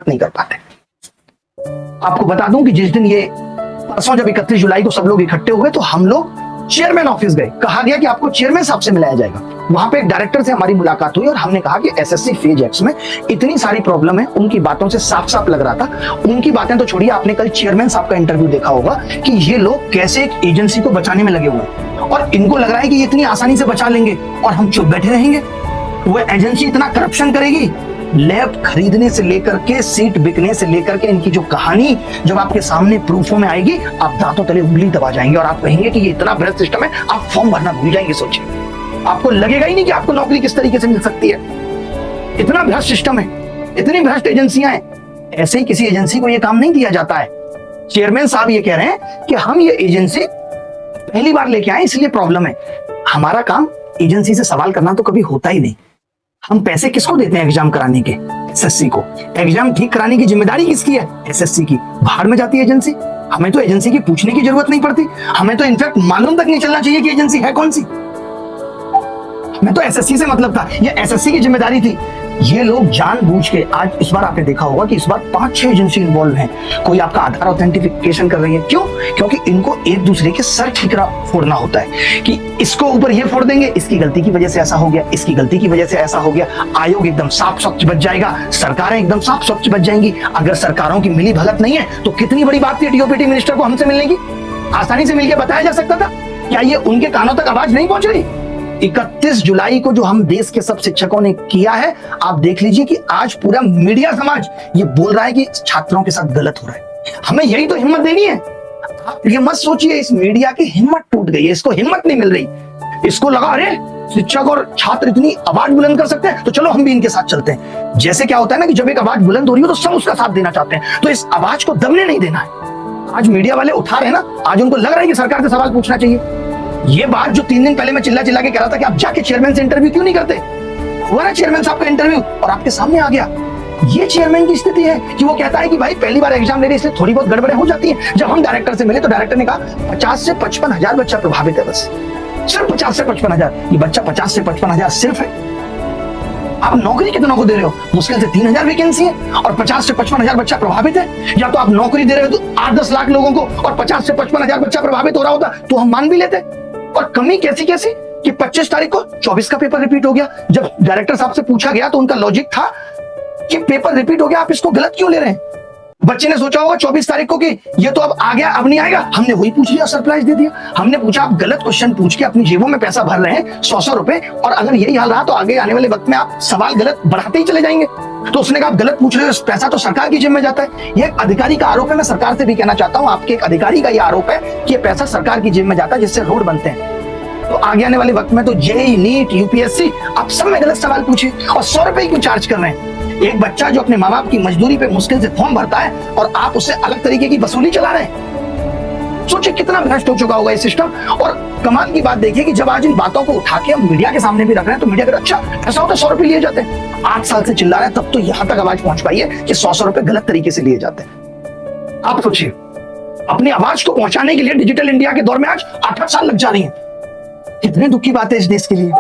नहीं कर पाते। आपको बता दूं कि जिस दिन ये परसों जब 31 जुलाई को सब लोग इकट्ठे हुए तो हम लोग चेयरमैन ऑफिस गए। कहा गया कि आपको चेयरमैन साहब से मिलाया जाएगा। वहां पे एक डायरेक्टर से हमारी मुलाकात हुई और हमने कहा कि एसएससी फेज एक्स में इतनी सारी प्रॉब्लम है। उनकी बातों से साफ साफ लग रहा था, उनकी बातें तो छोड़िए, आपने कल चेयरमैन साहब का इंटरव्यू देखा होगा कि ये लोग कैसे एक एजेंसी को बचाने में लगे हुए हैं और इनको लग रहा है कि ये इतनी आसानी से बचा लेंगे और हम चुप बैठे रहेंगे। वो एजेंसी इतना करप्शन करेगी, लैब खरीदने से लेकर के सीट बिकने से लेकर के इनकी जो कहानी जब आपके सामने प्रूफों में आएगी, आप दांतों तले उंगली दबा जाएंगे और आप कहेंगे कि ये इतना भ्रष्ट सिस्टम है, आप फॉर्म भरना भूल जाएंगे। सोचिए, आपको लगेगा ही नहीं कि आपको नौकरी किस तरीके से मिल सकती है। इतना भ्रष्ट सिस्टम है, इतनी भ्रष्ट एजेंसियां हैं। ऐसे ही किसी एजेंसी को यह काम नहीं दिया जाता है। चेयरमैन साहब ये कह रहे हैं कि हम ये एजेंसी पहली बार लेके आए इसलिए प्रॉब्लम है। हमारा काम एजेंसी से सवाल करना तो कभी होता ही नहीं। हम पैसे किसको देते हैं एग्जाम कराने के? एसएससी को। एग्जाम ठीक कराने की जिम्मेदारी किसकी है? एसएससी की। बाहर में जाती है एजेंसी। हमें तो एजेंसी की पूछने की जरूरत नहीं पड़ती। हमें तो इनफैक्ट मालूम तक नहीं चलना चाहिए कि एजेंसी है कौन सी। हमें तो एसएससी से मतलब था, ये एसएससी की जिम्मेदारी थी। ये लोग जानबूझ के, आज इस बार आपने देखा होगा कि इस बार 5-6 एजेंसी इन्वॉल्व हैं। कोई आपका आधार ऑथेंटिफिकेशन कर रही है। क्यों? क्योंकि इनको एक दूसरे के सर ठीकरा फोड़ना होता है कि इसको ऊपर ये फोड़ देंगे, इसकी गलती की वजह से ऐसा हो गया, इसकी गलती की वजह से ऐसा हो गया। आयोग एकदम साफ स्वच्छ बच जाएगा, सरकारें एकदम साफ स्वच्छ बच जाएंगी। अगर सरकारों की मिली भगत नहीं है तो कितनी बड़ी बात थी डीओपीटी मिनिस्टर को हमसे मिलने की। आसानी से मिलकर बताया जा सकता था। क्या ये उनके कानों तक आवाज नहीं पहुंच रही? 31 जुलाई को जो हम देश के सब शिक्षकों ने किया है, आप देख लीजिए कि आज पूरा मीडिया समाज ये बोल रहा है कि छात्रों के साथ गलत हो रहा है। हमें यही तो हिम्मत देनी है। आप ये मत सोचिए इस मीडिया की हिम्मत टूट गई है, इसको हिम्मत नहीं मिल रही। इसको लगा अरे शिक्षक और छात्र इतनी आवाज बुलंद कर सकते हैं तो चलो हम भी इनके साथ चलते हैं। जैसे क्या होता है ना कि जब एक आवाज बुलंद हो रही हो तो सब उसका साथ देना चाहते हैं, तो इस आवाज को दबने नहीं देना है। आज मीडिया वाले उठा रहे हैं ना, आज उनको लग रहा है कि सरकार से सवाल पूछना चाहिए। ये बात जो 3 दिन पहले मैं चिल्ला चिल्ला के कह रहा था कि आप जाके चेयरमैन से इंटरव्यू क्यों नहीं करते, हुआ ना चेयरमैन साहब का इंटरव्यू और आपके सामने आ गया। ये चेयरमैन की स्थिति है कि वो कहता है कि भाई पहली बार एग्जाम ले रहे इसलिए थोड़ी बहुत गड़बड़ें हो जाती हैं। जब हम डायरेक्टर से मिले तो डायरेक्टर ने कहा 50 से 55 हजार बच्चा प्रभावित है, बस सिर्फ 50 से 55 हजार। ये बच्चा 50 से 55 हजार सिर्फ है। आप नौकरी कितनों को दे रहे हो? मुश्किल से 3000 वैकेंसी है और 50 से 55 हजार बच्चा प्रभावित है। या तो आप नौकरी दे रहे हो तो 8-10 लाख लोगों को और 50 से 55 हजार बच्चा प्रभावित हो रहा होता तो हम मान भी लेते। और कमी कैसी कैसी कि 25 तारीख को 24 का पेपर रिपीट हो गया। जब डायरेक्टर साहब से पूछा गया तो उनका लॉजिक था कि पेपर रिपीट हो गया, आप इसको गलत क्यों ले रहे हैं? बच्चे ने सोचा होगा 24 तारीख को कि ये तो अब आ गया, अब नहीं आएगा। हमने वही पूछ लिया, सरप्राइज दे दिया। हमने पूछा आप गलत क्वेश्चन पूछ के अपनी जेबों में पैसा भर रहे हैं 100-100 रुपए, और अगर यही हाल रहा तो आगे आने वाले वक्त में आप सवाल गलत बढ़ाते ही चले जाएंगे। तो उसने कहा आप गलत पूछ रहे हो, पैसा तो सरकार की जेब में जाता है। ये एक अधिकारी का आरोप है। मैं सरकार से भी कहना चाहता हूँ, आपके एक अधिकारी का ये आरोप है कि ये पैसा सरकार की जेब में जाता है जिससे रोड बनते हैं। तो आगे आने वाले वक्त में तो जेईई, नीट, यूपीएससी, आप सब में गलत सवाल पूछे और 100 रुपए क्यों चार्ज कर रहे हैं? एक बच्चा जो अपने माँ बाप की मजदूरी पे मुश्किल से फॉर्म भरता है और आप उससे अलग तरीके की वसूली चला रहे हैं। सोचिए कितना भ्रष्ट हो चुका होगा ये सिस्टम। और कमाल की बात देखिए कि जब आज इन बातों को उठा के हम मीडिया के सामने भी रख रहे हैं तो मीडिया कहता अच्छा ऐसा होता 100 रुपए लिए जाते हैं। 8 साल से चिल्ला रहे हैं तब तो यहां तक आवाज पहुंच पाई है कि 100 रुपए गलत तरीके से लिए जाते हैं। आप सोचिए अपनी आवाज को पहुंचाने के लिए डिजिटल इंडिया के दौर में आज 8 साल लग जा रही है। कितने दुख की बात है इस देश के लिए।